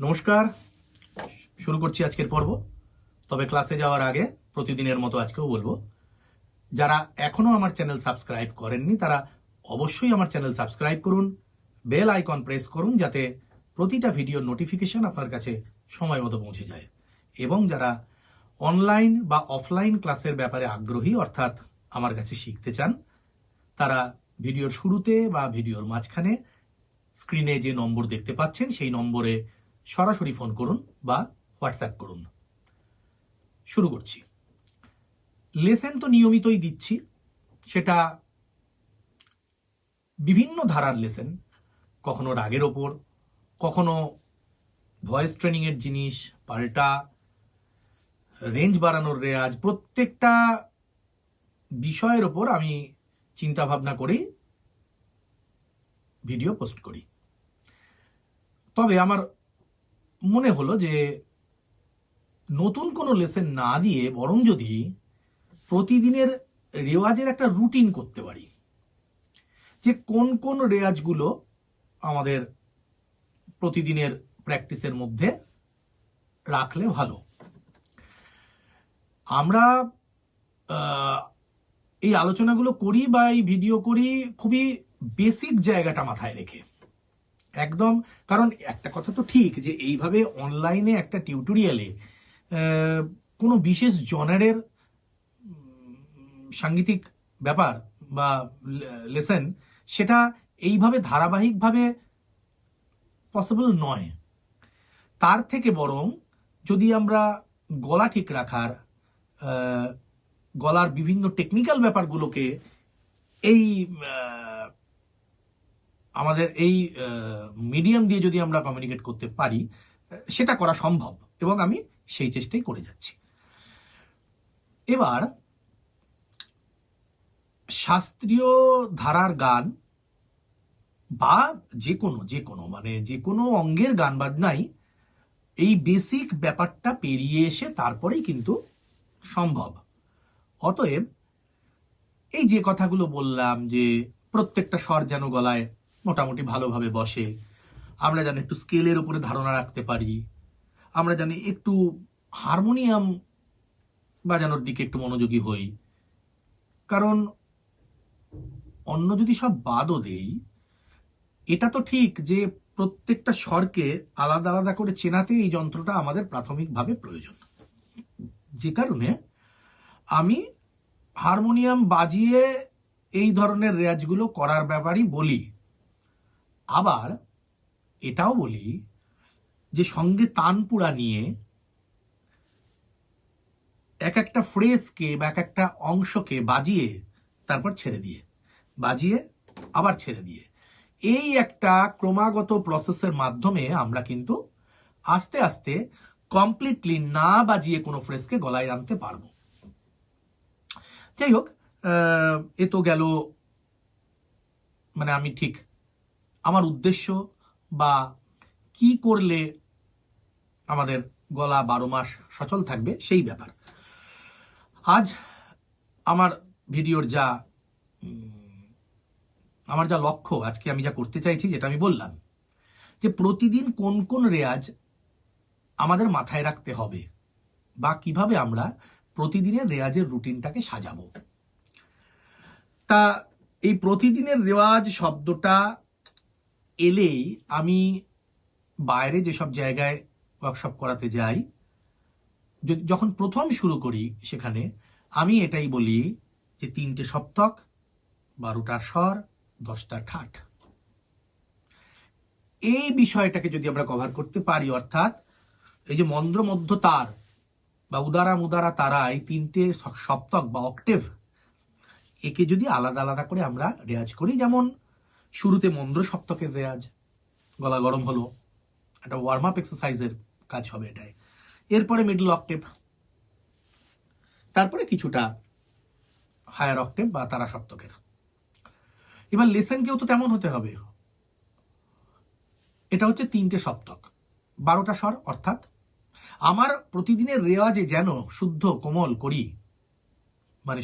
নমস্কার, শুরু করছি আজকের পর্ব। তবে ক্লাসে যাওয়ার আগে প্রতিদিনের মতো আজকেও বলবো, যারা এখনো আমার চ্যানেল সাবস্ক্রাইব করেননি তারা অবশ্যই আমার চ্যানেল সাবস্ক্রাইব করুন, বেল আইকন প্রেস করুন যাতে প্রতিটা ভিডিওর নোটিফিকেশন আপনার কাছে সময় মতো পৌঁছে যায়। এবং যারা অনলাইন বা অফলাইন ক্লাসের ব্যাপারে আগ্রহী, অর্থাৎ আমার কাছে শিখতে চান, তারা ভিডিওর শুরুতে বা ভিডিওর মাঝখানে স্ক্রিনে যে নম্বর দেখতে পাচ্ছেন সেই নম্বরে সরাসরি ফোন করুন বা হোয়াটসঅ্যাপ করুন। শুরু করছি। লেসেন তো নিয়মিতই দিচ্ছি, সেটা বিভিন্ন ধারার লেসেন, কখনো রাগের ওপর, কখনো ভয়েস ট্রেনিংয়ের জিনিস, পাল্টা রেঞ্জ বাড়ানোর রেয়াজ, প্রত্যেকটা বিষয়ের ওপর আমি চিন্তা ভাবনা করেই ভিডিও পোস্ট করি। তবে আমার মনে হলো যে নতুন কোনো লেসেন না দিয়ে বরং যদি প্রতিদিনের রেওয়াজের একটা রুটিন করতে পারি, যে কোন কোন রেওয়াজগুলো আমাদের প্রতিদিনের প্র্যাকটিসের মধ্যে রাখলে ভালো। আমরা এই আলোচনাগুলো করি বা এই ভিডিও করি খুবই বেসিক জায়গাটা মাথায় রেখে, একদম। কারণ একটা কথা তো ঠিক যে এইভাবে অনলাইনে একটা টিউটোরিয়ালে কোনো বিশেষ জনারের সাংগীতিক ব্যাপার বা লেসেন, সেটা এইভাবে ধারাবাহিকভাবে পসিবল নয়। তার থেকে বরং যদি আমরা গলা ঠিক রাখার, গলার বিভিন্ন টেকনিক্যাল ব্যাপারগুলোকে এই আমাদের এই মিডিয়াম দিয়ে যদি আমরা কমিউনিকেট করতে পারি, সেটা করা সম্ভব এবং আমি সেই চেষ্টাই করে যাচ্ছি। এবার শাস্ত্রীয় ধারার গান বা যে কোনো অঙ্গের গান বাজনাই এই বেসিক ব্যাপারটা পেরিয়ে এসে তারপরেই কিন্তু সম্ভব। অতএব এই যে কথাগুলো বললাম, যে প্রত্যেকটা স্বর যেন গলায় মোটামুটি ভালোভাবে বসে, আমরা যেন একটু স্কেলের উপরে ধারণা রাখতে পারি, আমরা যেন একটু হারমোনিয়াম বাজানোর দিকে একটু মনোযোগী হই। কারণ অন্য যদি সব বাদও দেই, এটা তো ঠিক যে প্রত্যেকটা স্বরকে আলাদা আলাদা করে চেনাতে এই যন্ত্রটা আমাদের প্রাথমিকভাবে প্রয়োজন। যে কারণে আমি হারমোনিয়াম বাজিয়ে এই ধরনের রেয়াজগুলো করার ব্যাপারই বলি। আবার এটাও বলি যে সঙ্গে তানপুরা নিয়ে এক একটা ফ্রেজকে বা এক একটা অংশকে বাজিয়ে তারপর ছেড়ে দিয়ে, বাজিয়ে আবার ছেড়ে দিয়ে, এই একটা ক্রমাগত প্রসেসের মাধ্যমে আমরা কিন্তু আস্তে আস্তে কমপ্লিটলি না বাজিয়ে কোনো ফ্রেজকে গলায় আনতে পারবো। যাই হোক, এ তো গেল আমি ঠিক আমার উদ্দেশ্য বা কি করলে আমাদের গলা 12 মাস সচল থাকবে সেই ব্যাপার। আজ আমার ভিডিওর আমার যা লক্ষ্য, আজকে আমি যা করতে চাইছি, যেটা আমি বললাম যে প্রতিদিন কোন কোন রেয়াজ আমাদের মাথায় রাখতে হবে বা কিভাবে আমরা প্রতিদিনের রেয়াজের রুটিনটাকে সাজাবো। তা এই প্রতিদিনের রেওয়াজ শব্দটা এলেই আমি বাইরে যেসব জায়গায় ওয়ার্কশপ করাতে যাই, যখন প্রথম শুরু করি সেখানে আমি এটাই বলি যে 3টে সপ্তক, 12টা স্বর, 10টা ঠাট। এই বিষয়টাকে যদি আমরা কভার করতে পারি, অর্থাৎ এই যে মন্দ্র মধ্য তার বা উদারা মুদারা তারা, এই 3টে সপ্তক বা অক্টেভ, একে যদি আলাদা আলাদা করে আমরা রেয়াজ করি, যেমন শুরুতে মন্দ্র সপ্তকের রেয়াজ, গলা গরম হলো, একটা ওয়ার্ম আপ এক্সারসাইজের কাজ হবে এটাই। এরপরে মিডল অক্টেভ, তারপরে কিছুটা হায়ার অক্টেভ বা তারা সপ্তকের। এবার লেসেনকেও তো তেমন হতে হবে। এটা হচ্ছে 3টে সপ্তক, 12টা স্বর, অর্থাৎ আমার প্রতিদিনের রেওয়াজে যেন শুদ্ধ কোমল করি,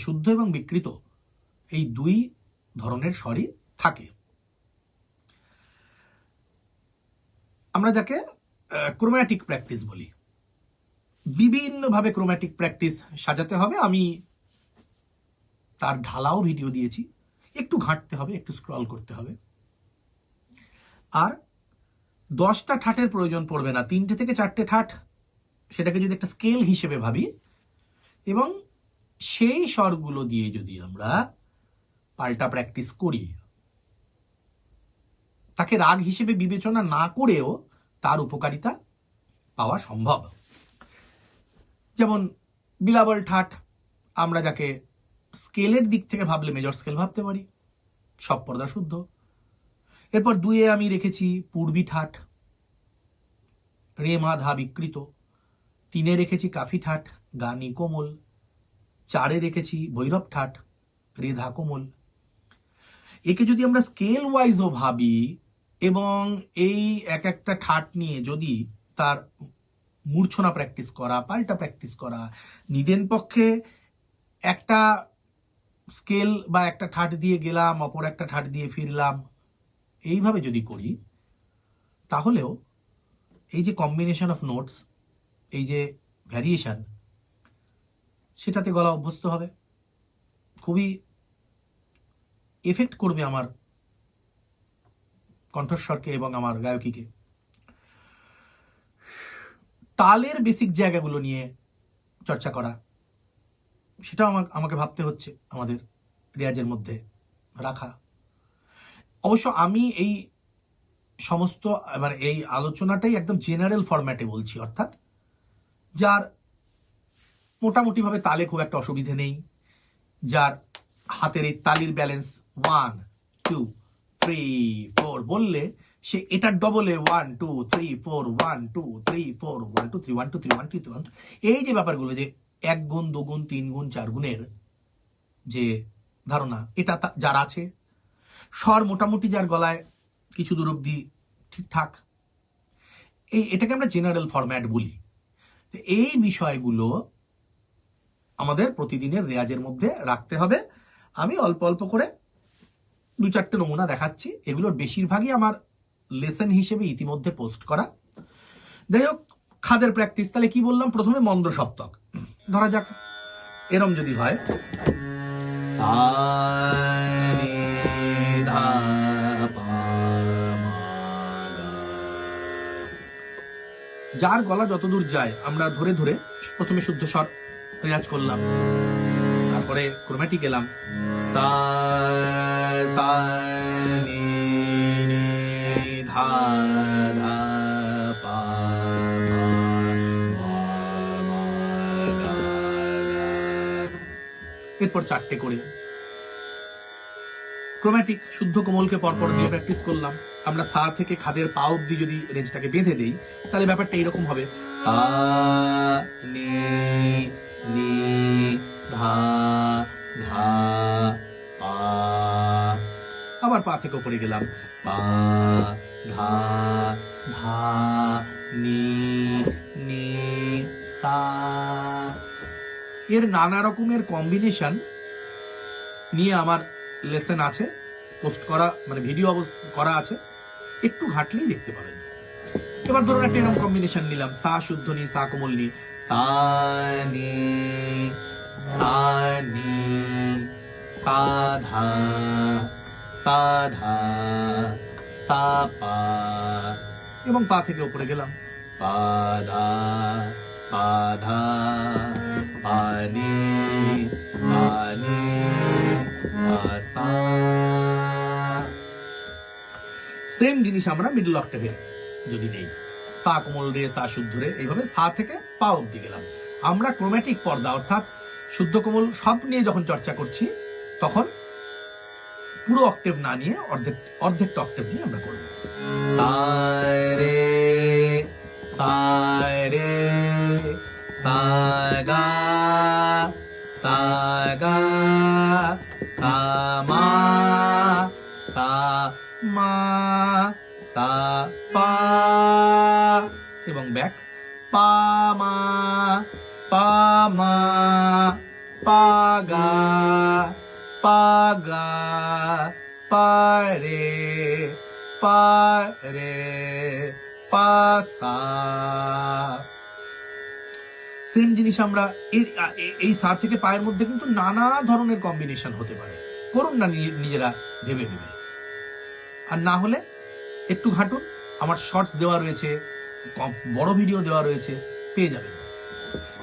শুদ্ধ এবং বিকৃত এই 2 ধরনের স্বরই থাকে। আমরা যাকে ক্রোম্যাটিক প্র্যাকটিস বলি। বিভিন্নভাবে ক্রোম্যাটিক প্র্যাকটিস সাজাতে হবে। আমি তার ঢালাও ভিডিও দিয়েছি। একটু ঘাঁটতে হবে, একটু স্ক্রল করতে হবে। আর 10টা ঠাটের প্রয়োজন পড়বে না, 3টে থেকে 4টে ঠাট, সেটাকে যদি একটা স্কেল হিসেবে ভাবি এবং সেই স্বরগুলো দিয়ে যদি আমরা পাল্টা প্র্যাকটিস করি, তাকে রাগ হিসেবে বিবেচনা না করেও তার উপকারিতা পাওয়া সম্ভব। যেমন বিলাবল ঠাট, আমরা যাকে স্কেলের দিক থেকে ভাবলে মেজর স্কেল ভাবতে পারি, সব পর্দা শুদ্ধ। এরপর 2-এ আমি রেখেছি পূর্বী ঠাট, রে মা ধা বিকৃত। 3-এ রেখেছি কাফি ঠাট, গানি কোমল। 4-এ রেখেছি ভৈরব ঠাট, রে ধা কোমল। একে যদি আমরা স্কেল ওয়াইজও ভাবি এবং এই এক একটা ঠাট নিয়ে যদি তার মূর্ছনা প্র্যাকটিস করা, পাল্টা প্র্যাকটিস করা, নিদেন পক্ষে একটা স্কেল বা একটা ঠাট দিয়ে গেলাম, অপর একটা ঠাট দিয়ে ফিরলাম, এইভাবে যদি করি, তাহলেও এই যে কম্বিনেশন অফ নোটস, এই যে ভ্যারিয়েশন, সেটাতে গলা অভ্যস্ত হবে, খুবই এফেক্ট করবে আমার কণ্ঠস্বরকে এবং আমার গায়কীকে। তালের বেসিক জায়গাগুলো নিয়ে চর্চা করা, সেটাও আমাকে ভাবতে হচ্ছে আমাদের রেয়াজের মধ্যে রাখা। অবশ্য আমি এই সমস্ত মানে এই আলোচনাটাই একদম জেনারেল ফরম্যাটে বলছি, অর্থাৎ যার মোটামুটিভাবে তালে খুব একটা অসুবিধে নেই, যার হাতের এই তালির ব্যালেন্স 1 2 3 4 বললে সে এটার ডবলে 1 2 3 4 1 2 3 4 1 2 3 1 2 3 1 2 3 1, এই যে ব্যাপারগুলো, যে 1 গুণ 2 গুণ 3 গুণ 4 গুণের যে ধারণা, এটা যার আছে, স্বর মোটামুটি যার গলায় কিছু দূর অব্দি ঠিকঠাক, এটাকে আমরা জেনারেল ফরম্যাট বলি। এই বিষয়গুলো আমাদের প্রতিদিনের রেয়াজের মধ্যে রাখতে হবে। আমি অল্প অল্প করে 2-4টে নমুনা দেখাচ্ছি, এগুলোর বেশিরভাগই আমার লেসন হিসেবে ইতিমধ্যে পোস্ট করা। যাই হোক, খাদের প্র্যাকটিস, তাহলে কি বললাম, প্রথমে মন্দ্র সপ্তক ধরা যাক, এরম যদি হয়, সা রে ধা পা মা গা। যার গলা যতদূর যায় আমরা ধরে ধরে প্রথমে শুদ্ধ স্বর রেয়াজ করলাম, তারপরে ক্রোম্যাটিক গেলাম, সা সা নি নি ধা ধা পা মা মা মা গা গা। এরপর 4টে করে ক্রোম্যাটিক শুদ্ধ কোমলকে পরপর নিয়ে প্র্যাকটিস করলাম। আমরা সা থেকে খাদের পা অব্দি যদি রেঞ্জটাকে বেঁধে দেই, তাহলে ব্যাপারটা এইরকম হবে, সা নি নি ধা ধা পা, আবার পা থেকে উপরে গেলাম, পা ধা ধা নি নি সা। এর নানা রকমের কম্বিনেশন নিয়ে আমার লেসন আছে, পোস্ট করা, মানে ভিডিও করা আছে, একটু ঘাটলেই দেখতে পাবেন। এবার ধরুন একটা এরকম কম্বিনেশন নিলাম, সা শুদ্ধ নি, সা কোমল নি, সা নি সা নি সা ধা সা ধা সা পা, এবং পা থেকে উপরে গেলাম, পা ধা পা ধা পা নি পা নি পা সা। সেম জিনিস আমরা মিডল অক্টেভে যদি নেই, সা কোমল রে, সা শুদ্ধ রে, এইভাবে সা থেকে পা অব্দি গেলাম। আমরা ক্রোম্যাটিক পর্দা অর্থাৎ শুদ্ধ কোমল সব নিয়ে যখন চর্চা করছি, তখন পুরো অক্টেভ না নিয়ে অর্ধেকটা অক্টেভ নিয়ে আমরা করব। সা রে সা রে সা গা সা গা সা মা সা মা সা পা, এবং ব্যাক, পা মা পা মা পা গা পা গা পা রে পা রে পা সা। সেম জিনিস আমরা এই সা থেকে পায়ের মধ্যে কিন্তু নানা ধরনের কম্বিনেশন হতে পারে। করুন না নিজেরা ভেবে ভেবে, আর না হলে একটু ঘাঁটুন, আমার শর্টস দেওয়া রয়েছে, বড় ভিডিও দেওয়া রয়েছে, পেয়ে যাবেন।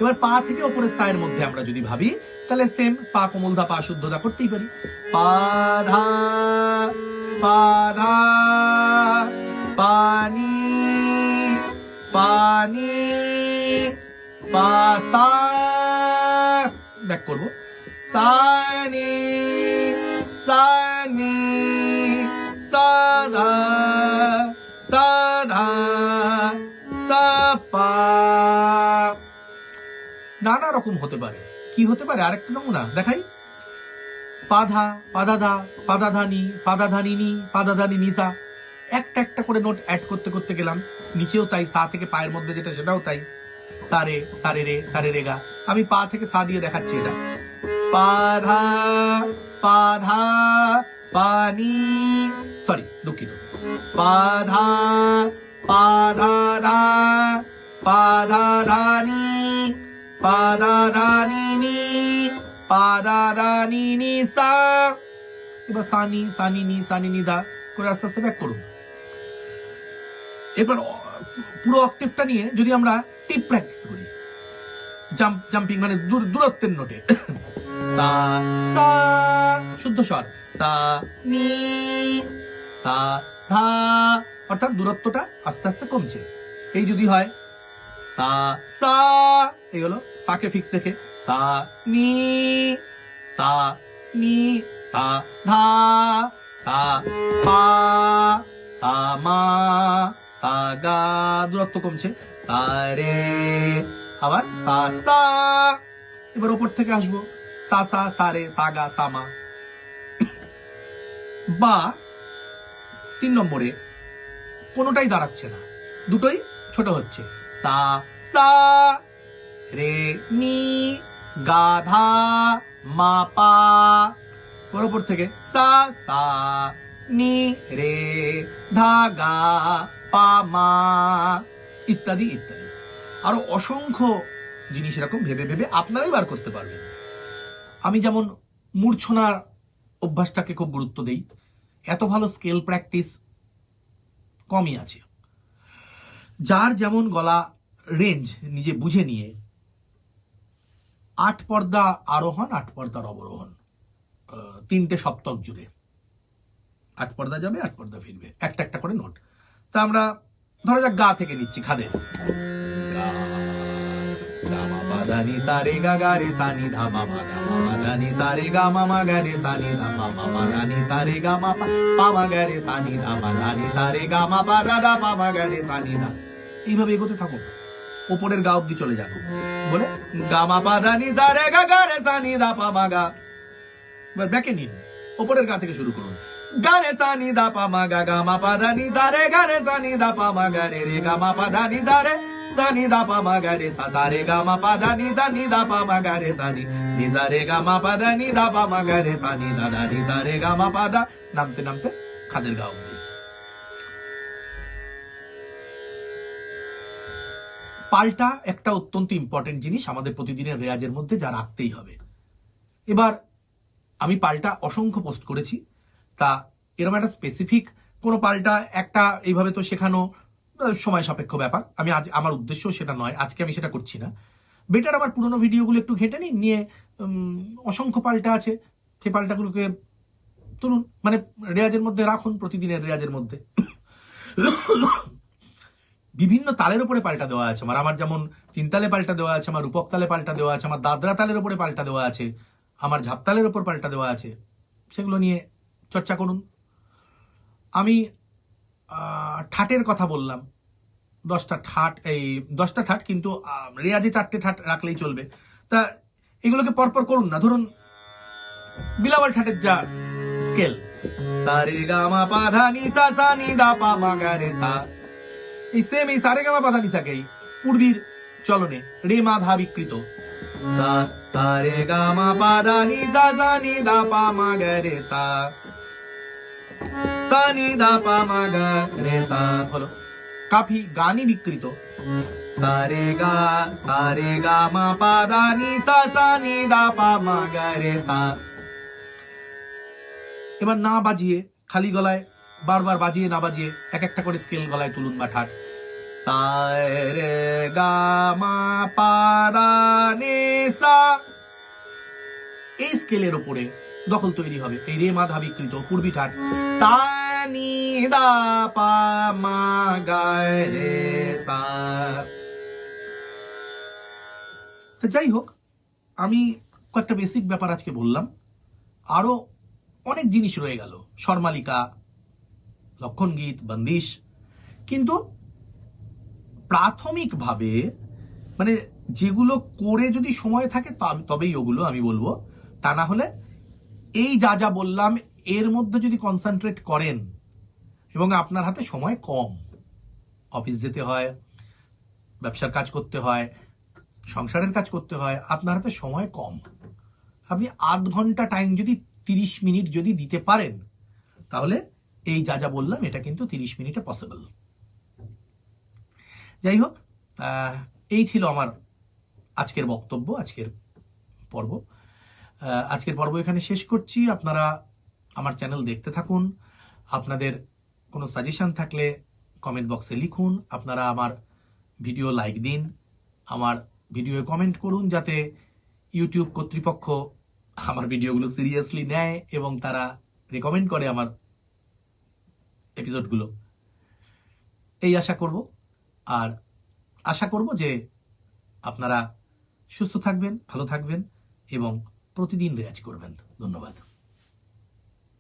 এবার পা থেকে ওপরের সায়ের মধ্যে আমরা যদি ভাবি, তাহলে সেম পা কোমলধা পা শুদ্ধতা করতেই পারি। পাধা পাধা পানি পানি পাসা, ব্যাক করব, সানি সানি সাধা সাধা সাপা। নানা রকম হতে পারে। কি হতে পারে আরেকটা নমুনা দেখাই। পাধা পাদাধা পাদাধানি পাদাধানিনি পাদাধানি নিসা, একটা একটা করে নোট অ্যাড করতে করতে গেলাম। নিচেও তাই, সা থেকে পায়ের মধ্যে যেটা সেটাও তাই। সারে সারে রে সারে রে গা। আমি পা থেকে সা দিয়ে দেখাচ্ছি এটা। পাধা পাধা পানি, সরি দুঃখিত, পাধা পাধাধা পাধাধানি পাদাধানিনি পাদাধানিনি সা। এবার সানি সানিনি সানিনি দা করে আস্তে আস্তে ব্যাক করুন। এবার পুরো অক্টেভটা নিয়ে যদি আমরা টিপ প্র্যাকটিস করি, জাম্পিং মানে দূরত্বের নোটে, সা সা শুদ্ধ স্বর, সা নি সা ধা, অর্থাৎ দূরত্বটা আস্তে আস্তে কমছে। এই যদি হয় সা সা, এই হলো সাকে ফিক্স রেখে, সা নি সা নি সা ধা সা পা সা মা সা গা, দূরত্ব কমছে, সা রে, আবার সা সা। এবার ওপর থেকে আসবো, সা সা সা রে সা গা সা মা। বা 3 নম্বরে কোনোটাই দাঁড়াচ্ছে না, দুটোই ছোট হচ্ছে, সা সা রে নি গাধা মা পা। ওপর থেকে সা সা নি রে ধা গা পা মা, ইত্যাদি ইত্যাদি। আরো অসংখ্য জিনিস এরকম ভেবে ভেবে আপনারাই বার করতে পারবেন। আমি যেমন মূর্ছনার অভ্যাসটাকে খুব গুরুত্ব দেই, এত ভালো স্কেল প্র্যাকটিস কমই আছে। যার যেমন গলা রেঞ্জ নিজে বুঝে নিয়ে 8 পর্দা আরোহণ 8 পর্দার অবরোহণ, 3টে সপ্তক জুড়ে 8 পর্দা যাবে 8 পর্দা ফিরবে, একটা একটা করে নোট। তা আমরা ধরা যাক গা থেকে নিচ্ছি, খাদের গা মা পা ধা নি সা রে গা গা রে সা নি ধা মা মা গা মা মা ধা নি সা রে গা মা মা গা রে সা নি ধা মা মা মা ধা নি সা রে গা মা পা পা মা গা রে সা নি ধা মা ধা নি সা রে গা মা পা ধা ধা পা মা গা রে সা নি ধা। এইভাবে এগোতে থাকুন, ওপরের গা অব্দি চলে যান, বলে গা মা পা ধা নি সা রে গা গা রে সা নি ধা পা মা গা। এবার ব্যাকে নিন, ওপরের গা থেকে শুরু করুন, গা রে সা নি ধা পা মা গা গা মা পা ধা নি ধা রে গা রে সা নি ধা পা মা গা রে রে গা মা পা ধা নি ধা রে সা নি ধা পা মা গা রে সা সা রে গা মা পা ধা নি ধা পা মা গা রে সা নি সা রে গা মা পা ধা নি ধা পা মা গা রে সা নি ধা ধা নি সা রে গা মা পা ধা, নামতে নামতে খাদের গা অবধি। পাল্টা একটা অত্যন্ত ইম্পর্টেন্ট জিনিস আমাদের প্রতিদিনের রেয়াজের মধ্যে, যা রাখতেই হবে। এবার আমি পাল্টা অসংখ্য পোস্ট করেছি, তা এরকম একটা স্পেসিফিক কোনো পাল্টা একটা এইভাবে তো শেখানো সময় সাপেক্ষ ব্যাপার। আমি আজ আমার উদ্দেশ্য সেটা নয়, আজকে আমি সেটা করছি না। বেটার আবার পুরোনো ভিডিওগুলো একটু ঘেঁটে নিন, নিয়ে অসংখ্য পাল্টা আছে, সেই পাল্টাগুলোকে তুলুন, মানে রেয়াজের মধ্যে রাখুন, প্রতিদিনের রেয়াজের মধ্যে। বিভিন্ন তালের উপরে পাল্টা দেওয়া আছে আমার যেমন 3 তালে পাল্টা দেওয়া আছে, আমার রূপক তালে পাল্টা দেওয়া আছে, আমার দাদরা তালের উপরে পাল্টা দেওয়া আছে, আমার ঝাপতালের উপর পাল্টা দেওয়া আছে, সেগুলো নিয়ে চর্চা করুন। আমি ঠাটের কথা বললাম, 10টা ঠাট, এই 10টা ঠাট, কিন্তু রেয়াজে 4টে ঠাট রাখলেই চলবে। তা এগুলোকে পরপর করুন না। ধরুন বিলাওয়াল ঠাটের যা স্কেল, সা রে গা মা পা ধা নি সা সা নি ধা পা মা গা রে সা, এই সেম এই সা রে গা মা পা ধা নি সাকেই পূর্বীর চলনে রে মা ধা বিকৃত, সা সা রে গা মা পা ধা নি ধা সা নি ধা পা মা গা রে সা সা নি ধা পা মা গা রে সা, হলো। কাফি গানই বিকৃত। সারে গা মা পা দা নি সা নি দা পা মা গা রে সা। এবার না বাজিয়ে খালি গলায় বারবার বাজিয়ে না বাজিয়ে এক একটা করে স্কেল গলায় তুলুন বা ঠাট। সা রে গা মা পা দা নি সা। এই স্কেলের ওপরে দখল তৈরি হবে। এই রে মাধা বিকৃত পূর্বী ঠাট। সা নি দা পা মা গা রে সা। তো যাই হোক, আমি কয়েকটা বেসিক ব্যাপার আজকে বললাম। আরো অনেক জিনিস রয়ে গেল, স্বরমালিকা, লক্ষণগীত, বন্দিশ। কিন্তু প্রাথমিকভাবে মানে যেগুলো করে যদি সময় থাকে তবেই ওগুলো আমি বলবো। তা না হলে এই যা যা বললাম এর মধ্যে যদি কনসেন্ট্রেট করেন, এবং আপনার হাতে সময় কম, অফিস যেতে হয়, ব্যবসার কাজ করতে হয়, সংসারের কাজ করতে হয়, আপনার হাতে সময় কম, আপনি আধ ঘন্টা টাইম যদি 30 মিনিট যদি দিতে পারেন, তাহলে এই যা যা বললাম এটা কিন্তু 30 মিনিটে পসিবল। যাই হোক, এই ছিল আমার আজকের বক্তব্য, আজকের পর্ব। আজকের পর্ব এখানে শেষ করছি। আপনারা আমার চ্যানেল দেখতে থাকুন। আপনাদের কোনো সাজেশন থাকলে কমেন্ট বক্সে লিখুন। আপনারা আমার ভিডিও লাইক দিন, আমার ভিডিওয়ে কমেন্ট করুন, যাতে ইউটিউব কর্তৃপক্ষ আমার ভিডিওগুলো সিরিয়াসলি নেয় এবং তারা রেকমেন্ড করে আমার এপিসোডগুলো। এই আশা করব। আর আশা করব যে আপনারা সুস্থ থাকবেন, ভালো থাকবেন এবং প্রতিদিন রেয়াজ করবেন। ধন্যবাদ।